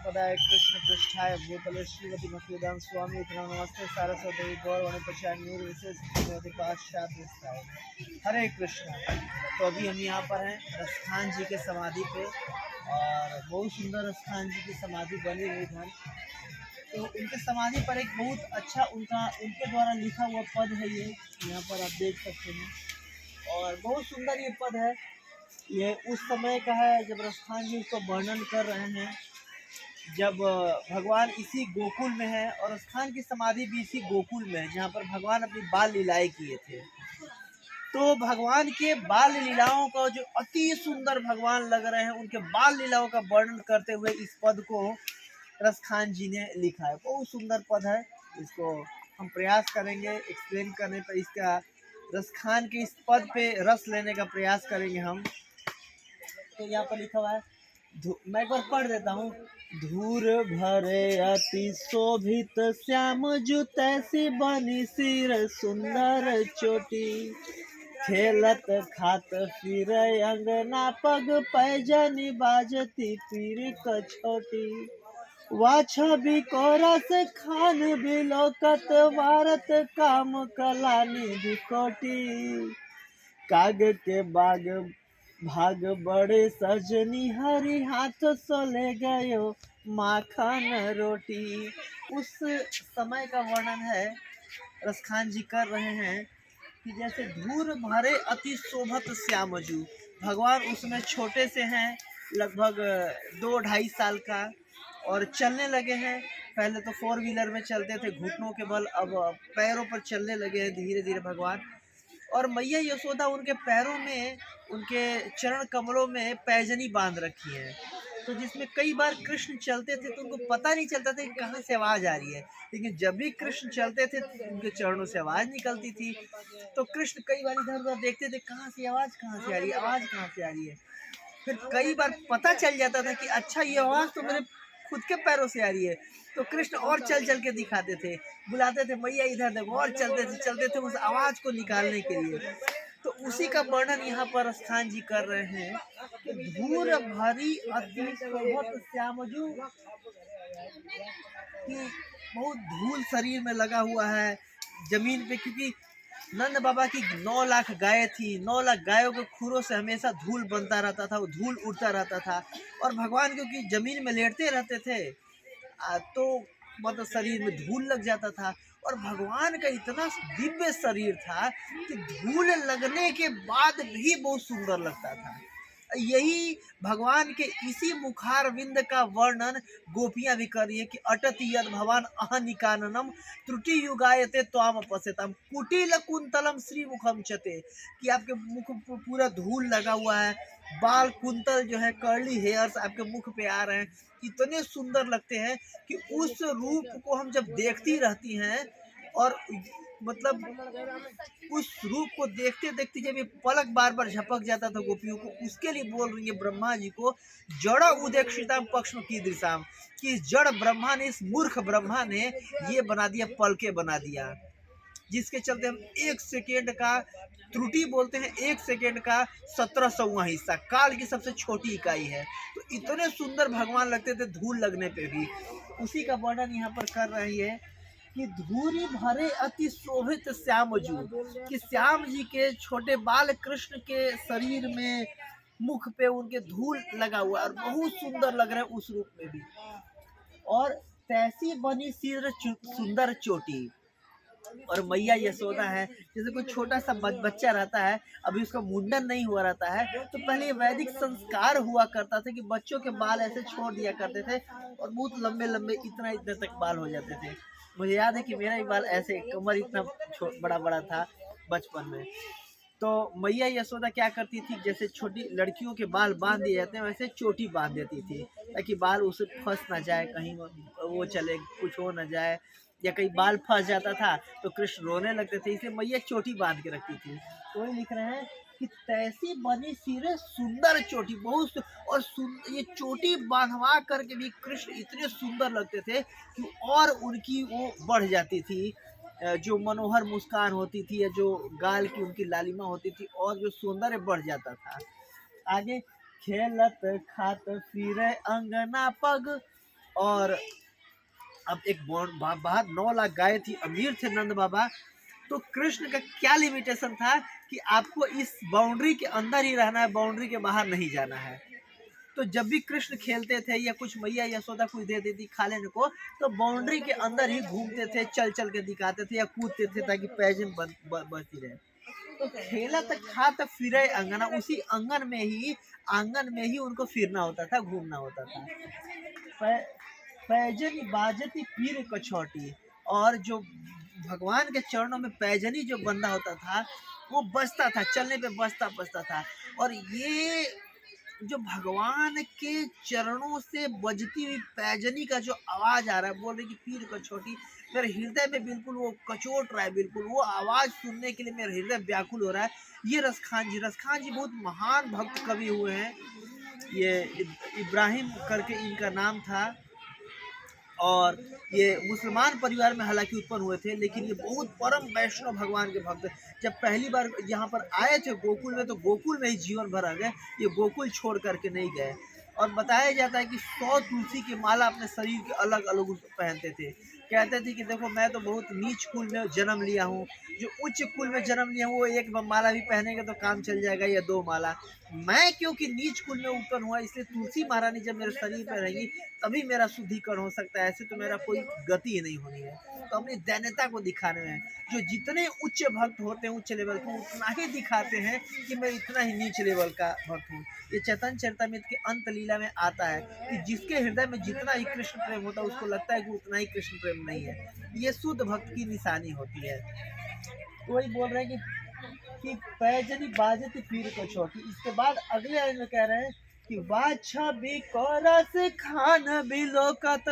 पदाय कृष्ण पृष्ठाय भूतले श्रीमती भक्तिवेदांत स्वामी नमस्ते सारस्वती गौरवाणी पचान्य विशेष पाश्चात विस्तार। हरे कृष्ण। तो अभी हम यहाँ पर हैं रसखान जी के समाधि पे और बहुत सुंदर रसखान जी की समाधि बनी हुई है। तो उनके समाधि पर एक बहुत अच्छा उनके द्वारा लिखा हुआ पद है, ये यहाँ पर आप देख सकते हैं और बहुत सुंदर ये पद है। ये उस समय का है जब रसखान जी उसको वर्णन कर रहे हैं, जब भगवान इसी गोकुल में है और रसखान की समाधि भी इसी गोकुल में है जहाँ पर भगवान अपनी बाल लीलाएं किए थे। तो भगवान के बाल लीलाओं का जो अति सुंदर भगवान लग रहे हैं, उनके बाल लीलाओं का वर्णन करते हुए इस पद को रसखान जी ने लिखा है। बहुत सुंदर पद है, इसको हम प्रयास करेंगे एक्सप्लेन करने पर, इसका रसखान के इस पद पे रस लेने का प्रयास करेंगे हम। तो यहाँ पर लिखा हुआ है, मैं एक बार पढ़ देता हूँ। धूर भरे अति शोभित श्याम जू तैसी बनी सिर सुंदर चोटी, खेलत खात फिर अंगना पग पैजनी बाजती पीर कछोटी, वाछ भी कोरस खान बिलोकत वारत काम कलानी बिकोटी, काग के बाग भाग बड़े सजनी हरी हाथ सोले गयो माखन रोटी। उस समय का वर्णन है रसखान जी कर रहे हैं कि जैसे धूर भरे अति शोभत श्यामजू, भगवान उसमें छोटे से हैं, लगभग 2-2.5 साल का, और चलने लगे हैं। पहले तो 4 व्हीलर में चलते थे घुटनों के बल, अब पैरों पर चलने लगे हैं धीरे धीरे भगवान। और मैया यशोदा उनके पैरों में, उनके चरण कमलों में पैजनी बांध रखी है। तो जिसमें कई बार कृष्ण चलते थे तो उनको पता नहीं चलता था कि कहाँ से आवाज़ आ रही है, लेकिन जब भी कृष्ण चलते थे तो उनके चरणों से आवाज़ निकलती थी। तो कृष्ण कई बार इधर उधर देखते थे, कहाँ से आवाज़ कहाँ से आ रही है, आवाज़ कहाँ से आ रही है। फिर कई बार पता चल जाता था कि अच्छा ये आवाज़ तो मेरे खुद के पैरों से आ रही है। तो कृष्ण और चल चल के दिखाते थे, बुलाते थे मैया इधर देखो, और चलते थे उस आवाज़ को निकालने के लिए। तो उसी का वर्णन यहाँ पर स्थान जी कर रहे हैं कि धूर भरी अति शोभत श्यामजू, कि बहुत धूल शरीर में लगा हुआ है जमीन पे, क्योंकि नंद बाबा की 9 लाख गायें थी। 9 लाख गायों के खुरों से हमेशा धूल बनता रहता था, वो धूल उड़ता रहता था। और भगवान क्योंकि जमीन में लेटते रहते थे तो मतलब शरीर में धूल लग जाता था। और भगवान का इतना दिव्य शरीर था कि धूल लगने के बाद भी बहुत सुंदर लगता था। यही भगवान के इसी मुखार विंद का वर्णन गोपियां भी कर रही है कि अटत यद भवान अहनिकाननम त्रुटि युगायते त्वाम पश्यताम कुटिल कुंतलम श्री मुखम चते, कि आपके मुख पर पूरा धूल लगा हुआ है, बाल कुंतल जो है कर्ली हेयर्स आपके मुख पे आ रहे हैं, इतने सुंदर लगते हैं कि उस रूप को हम जब देखती रहती हैं, और मतलब उस रूप को देखते देखते जब ये पलक बार बार झपक जाता था गोपियों को, उसके लिए बोल रही है ब्रह्मा जी को, जड़ उदेक्षिता पक्ष की दृशाम, कि जड़ ब्रह्मा ने, इस मूर्ख ब्रह्मा ने ये बना दिया, पलके बना दिया, जिसके चलते हम 1 सेकेंड का त्रुटि बोलते हैं, 1 सेकेंड का 1700वां हिस्सा काल की सबसे छोटी इकाई है। तो इतने सुंदर भगवान लगते थे धूल लगने पे भी। उसी का वर्णन यहाँ पर कर रही है कि धूरी भरे अति शोभित श्यामजू, कि श्याम जी के छोटे बाल कृष्ण के शरीर में, मुख पे उनके धूल लगा हुआ और बहुत सुंदर लग रहा है उस रूप में भी। और तैसी बनी सिर सुंदर चोटी, और मैया यशोदा है, जैसे कोई छोटा सा बच्चा रहता है, अभी उसका मुंडन नहीं हुआ रहता है, तो पहले वैदिक संस्कार हुआ करता था कि बच्चों के बाल ऐसे छोड़ दिया करते थे और बहुत लंबे लंबे इतना इतने तक बाल हो जाते थे। मुझे याद है कि मेरा ही बाल ऐसे कमर इतना बड़ा बड़ा था बचपन में। तो मैया यशोदा क्या करती थी, जैसे छोटी लड़कियों के बाल बांध दिए जाते हैं वैसे चोटी बांध देती थी, ताकि बाल उसे फंस ना जाए, कहीं वो चले कुछ हो ना जाए, या कहीं बाल फंस जाता था तो कृष्ण रोने लगते थे, इसलिए मैया चोटी बांध के रखती थी। तो वही लिख रहे हैं कि तैसी बनी सिरे सुंदर चोटी, बहुत और ये चोटी बांधवा करके भी कृष्ण इतने सुंदर लगते थे कि और उनकी वो बढ़ जाती थी, जो मनोहर मुस्कान होती थी या जो गाल की उनकी लालिमा होती थी, और जो सौंदर्य बढ़ जाता था। आगे, खेलत खात फिरे अंगना पग और अब एक बाहर 9 लाख गाय थी, अमीर थे नंद बाबा। तो कृष्ण का क्या लिमिटेशन था कि आपको इस बाउंड्री के अंदर ही रहना है, बाउंड्री के बाहर नहीं जाना है। तो जब भी कृष्ण खेलते थे या कुछ मैया यशोदा कुछ दे देती खा लेने को, तो बाउंड्री के अंदर ही घूमते थे, चल चल के दिखाते थे या कूदते थे ताकि पैजें बचती रहे। तो खेला तक खा तक फिरे अंगना, उसी आंगन में ही उनको फिरना होता था, घूमना होता था। पैजनी बाजती पीर कछौटी, और जो भगवान के चरणों में पैजनी जो बंधा होता था वो बजता था, चलने पे बजता था। और ये जो भगवान के चरणों से बजती हुई पैजनी का जो आवाज आ रहा है, बोल रहे कि पीर कछौटी, मेरे हृदय में बिल्कुल वो कचोट रहा है, बिल्कुल वो आवाज सुनने के लिए मेरा हृदय व्याकुल हो रहा है। ये रसखान जी बहुत महान भक्त कवि हुए हैं। ये इब्राहिम करके इनका नाम था, और ये मुसलमान परिवार में हालांकि उत्पन्न हुए थे, लेकिन ये बहुत परम वैष्णव भगवान के भक्त। जब पहली बार यहाँ पर आए थे गोकुल में, तो गोकुल में ही जीवन भर आ गए, ये गोकुल छोड़ करके नहीं गए। और बताया जाता है कि 100 तुलसी की माला अपने शरीर के अलग अलग पहनते थे। कहते थे कि देखो मैं तो बहुत नीच कुल में जन्म लिया हूँ, जो उच्च कुल में जन्म लिया हूँ वो एक माला भी पहनेंगे तो काम चल जाएगा, या 2 माला। मैं क्योंकि नीच कुल में उत्पन्न हुआ, इसलिए तुलसी महारानी जब मेरे शरीर पर रहेगी तभी मेरा शुद्धिकरण हो सकता है, ऐसे तो मेरा कोई गति ही नहीं होनी है। तो अपनी दैन्यता को दिखाने में जो जितने उच्च भक्त होते हैं, उच्च लेवल को, उतना ही दिखाते हैं कि मैं इतना ही नीच लेवल का भक्त हूँ। ये चैतन्य चरितमृत के अंत लीला में आता है कि जिसके हृदय में जितना ही कृष्ण प्रेम होता है उसको लगता है कि उतना ही कृष्ण प्रेम नहीं है। ये शुद्ध भक्त की निशानी होती है। तो वही बोल रहे हैं कि पैजनी बाजती पीर कछौटी। इसके बाद अगले लाइन में कह रहे हैं कि वह छवि को रस खान बिलोकत,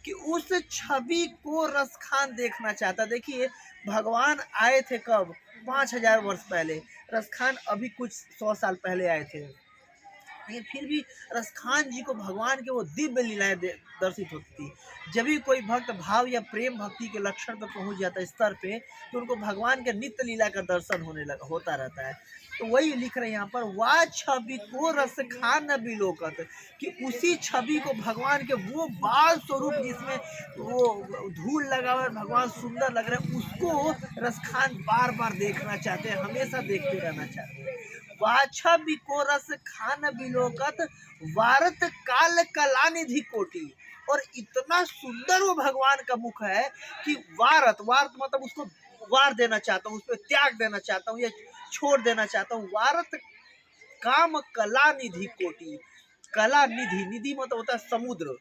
कि उस छवि को रस खान देखना चाहता। देखिए भगवान आए थे कब, 5000 वर्ष पहले। रस खान अभी कुछ 100 साल पहले आए थे, लेकिन फिर भी रसखान जी को भगवान के वो दिव्य लीलाएं दर्शित होती थी। जब भी कोई भक्त भाव या प्रेम भक्ति के लक्षण पर पहुंच जाता है स्तर पे, तो उनको भगवान के नित्य लीला का दर्शन होता रहता है। तो वही लिख रहे हैं यहाँ पर, वाह छवि को रस खान बिलोकत, कि उसी छवि को भगवान के वो बाल स्वरूप जिसमें वो धूल लगा हुआ भगवान सुंदर लग रहे हैं, उसको रसखान बार बार देखना चाहते हैं, हमेशा देखते रहना चाहते हैं। वाछा बिको रस खान बिलोकत, वारत काल कलानिधि कोटि। और इतना सुंदर वो भगवान का मुख है कि वारत मतलब उसको वार देना चाहता हूँ, उस पर त्याग देना चाहता हूँ या छोड़ देना चाहता हूँ। वारत काम कला निधि कोटि, कला निधि, निधि मतलब होता है समुद्र,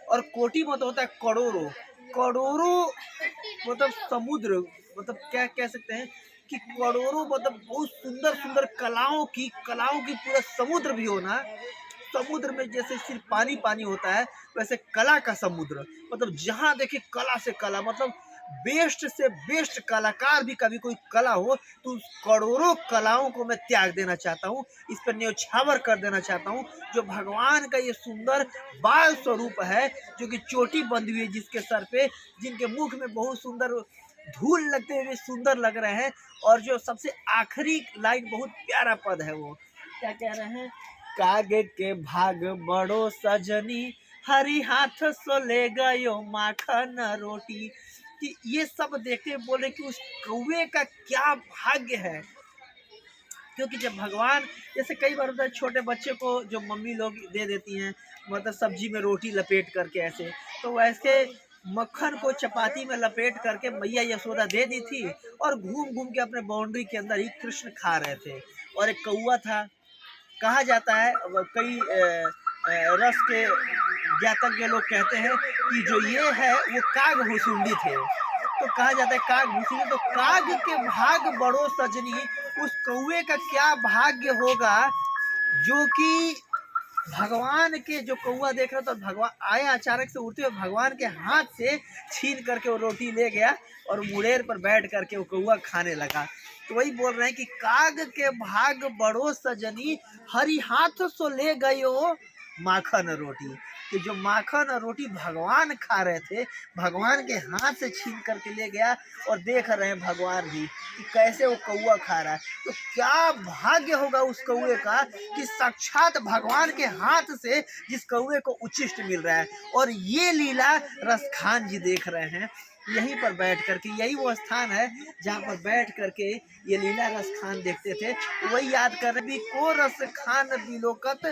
और कोटि मतलब होता है करोड़ों। करोड़ों मतलब समुद्र, मतलब क्या कह सकते हैं कि करोड़ों मतलब बहुत सुंदर सुंदर कलाओं की पूरा समुद्र भी होना। समुद्र में जैसे सिर्फ पानी पानी होता है, वैसे कला का समुद्र, मतलब जहाँ देखे कला से कला, मतलब बेस्ट से बेस्ट कलाकार भी कभी कोई कला हो तो उस करोड़ों कलाओं को मैं त्याग देना चाहता हूँ, इस पर न्यौछावर कर देना चाहता हूँ। जो भगवान का ये सुंदर बाल स्वरूप है, जो कि चोटी बंधी हुई है जिसके सर पे, जिनके मुख में बहुत सुंदर धूल लगते हुए सुंदर लग रहे हैं। और जो सबसे आखिरी लाइन बहुत प्यारा पद है, वो क्या कह रहे हैं, कागे के भाग बड़ो सजनी, हरी हाथ सो ले गयो माखन रोटी। कि ये सब देखते बोले कि उस कौवे का क्या भाग्य है। क्योंकि जब भगवान, जैसे कई बार होता है छोटे बच्चे को जो मम्मी लोग दे देती हैं, मतलब सब्जी में रोटी लपेट करके ऐसे, तो वैसे मक्खन को चपाती में लपेट करके मैया यशोदा दे दी थी, और घूम घूम के अपने बाउंड्री के अंदर ही कृष्ण खा रहे थे। और एक कौवा था, कहा जाता है, कई रस के ज्ञातज्ञ लोग कहते हैं कि जो ये है वो काग भुसुंडी थे। तो कहा जाता है काग भुसुंडी, तो काग के भाग बड़ो सजनी, उस कौवे का क्या भाग्य होगा जो कि भगवान के, जो कौवा देख रहा था, भगवान आया अचानक से उड़ते हुए भगवान के हाथ से छीन करके वो रोटी ले गया और मुड़ेर पर बैठ करके वो कौवा खाने लगा। तो वही बोल रहे हैं कि काग के भाग बड़ो सजनी, हरी हाथ सो ले गयो माखन रोटी। कि जो माखन और रोटी भगवान खा रहे थे, भगवान के हाथ से छीन करके ले गया और देख रहे हैं भगवान भी कि कैसे वो कौआ खा रहा है। तो क्या भाग्य होगा उस कौए का कि साक्षात भगवान के हाथ से जिस कौए को उच्छिष्ट मिल रहा है। और ये लीला रसखान जी देख रहे हैं यहीं पर बैठ करके। यही वो स्थान है जहाँ पर बैठ करके ये लीला रस खान देखते थे। वही याद कर रहे भी को रस खान बिलोकत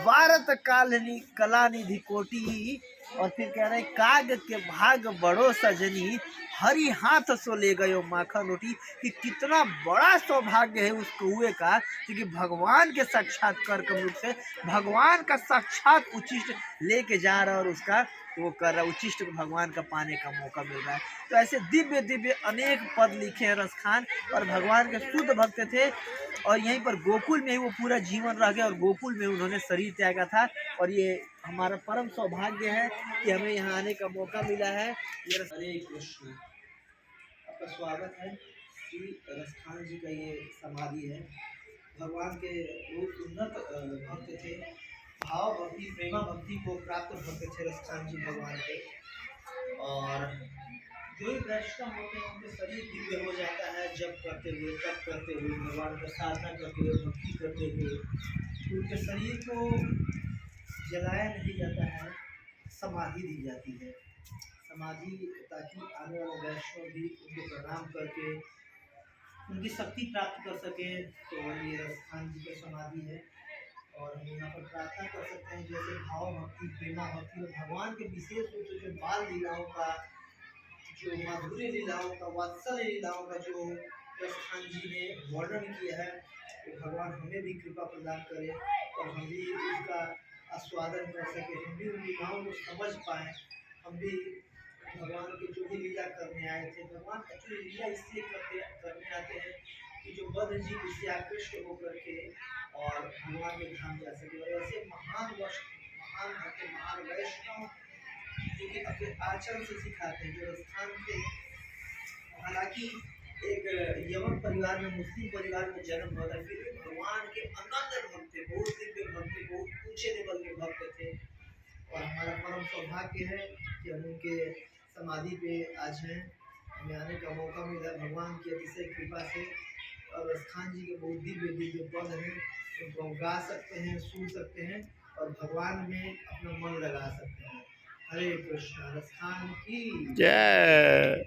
वारत कालनी कला निधि कोटी। और फिर कह रहे काग के भाग बड़ो सजनी हरी हाथ सो ले गयो माखन रोटी। कि कितना बड़ा सौभाग्य है उस कौए का, क्योंकि भगवान के साक्षात कर कमल से भगवान का साक्षात उचिष्ट लेके जा रहा है और उसका वो कर रहा है, उचिष्ट को भगवान का पाने का मौका मिल रहा है। तो ऐसे दिव्य दिव्य अनेक पद लिखे हैं रसखान, और भगवान के शुद्ध भक्त थे। और यहीं पर गोकुल में ही वो पूरा जीवन रह गया और गोकुल में उन्होंने शरीर त्यागा था। और ये हमारा परम सौभाग्य है कि हमें यहाँ आने का मौका मिला है। हरे कृष्ण, आपका स्वागत है। श्री रसखान जी का ये समाधि है। भगवान के बहुत उन्नत भक्त थे, भाव भक्ति प्रेमा भक्ति को प्राप्त भक्त थे रसखान जी भगवान के। और जो ही वैष्णव होते हैं उनके शरीर दिव्य हो जाता है जप करते हुए, तप करते हुए, भगवान का साधना करते हुए, भक्ति करते हुए। तो उनके शरीर को जलाया नहीं जाता है, समाधि दी जाती है। समाधि ताकि आने वाले वैष्णव भी उनको प्रणाम करके उनकी शक्ति प्राप्त कर सके। तो ये रसखान जी की समाधि है। और हम यहाँ पर प्रार्थना कर सकते हैं जैसे भाव भक्ति प्रेमा भक्ति और भगवान के विशेष रूप से जो बाल लीलाओं का, जो माधुर्य लीलाओं का, वात्सल्य लीलाओं का जो रसखान जी ने वर्णन किया है, तो भगवान हमें भी कृपा प्रदान करे और हम भी उसका आस्वादन कर सके, हम भी उन लीलाओं को समझ पाए। हम भी भगवान के जो भी लीला करने आए थे, भगवान एक्चुअली लीला इसलिए करने आते हैं कि जो बद्ध जीव उससे आकृष्ट होकर के और भगवान के धाम जा सके। और ऐसे महान भक्त महान वैष्णव जो कि अपने आचरण से सिखाते हैं, जो स्थान थे। हालांकि एक यमन परिवार में, मुस्लिम परिवार में जन्म हुआ था, फिर भी भगवान के अनंत भक्त थे, बहुत दिव्य भक्त थे, बहुत ऊंचे लेवल के भक्त थे। और हमारा परम सौभाग्य है कि हम उनके समाधि पे आज हैं, हमें आने का मौका मिला भगवान की अतिशय कृपा से। और रसखान जी के बहुत दिव्य दिव्य पद हैं, उनको हम गा सकते हैं, सुन सकते हैं और भगवान में अपना मन लगा सकते हैं। हरे कृष्णा। रसखान की जय।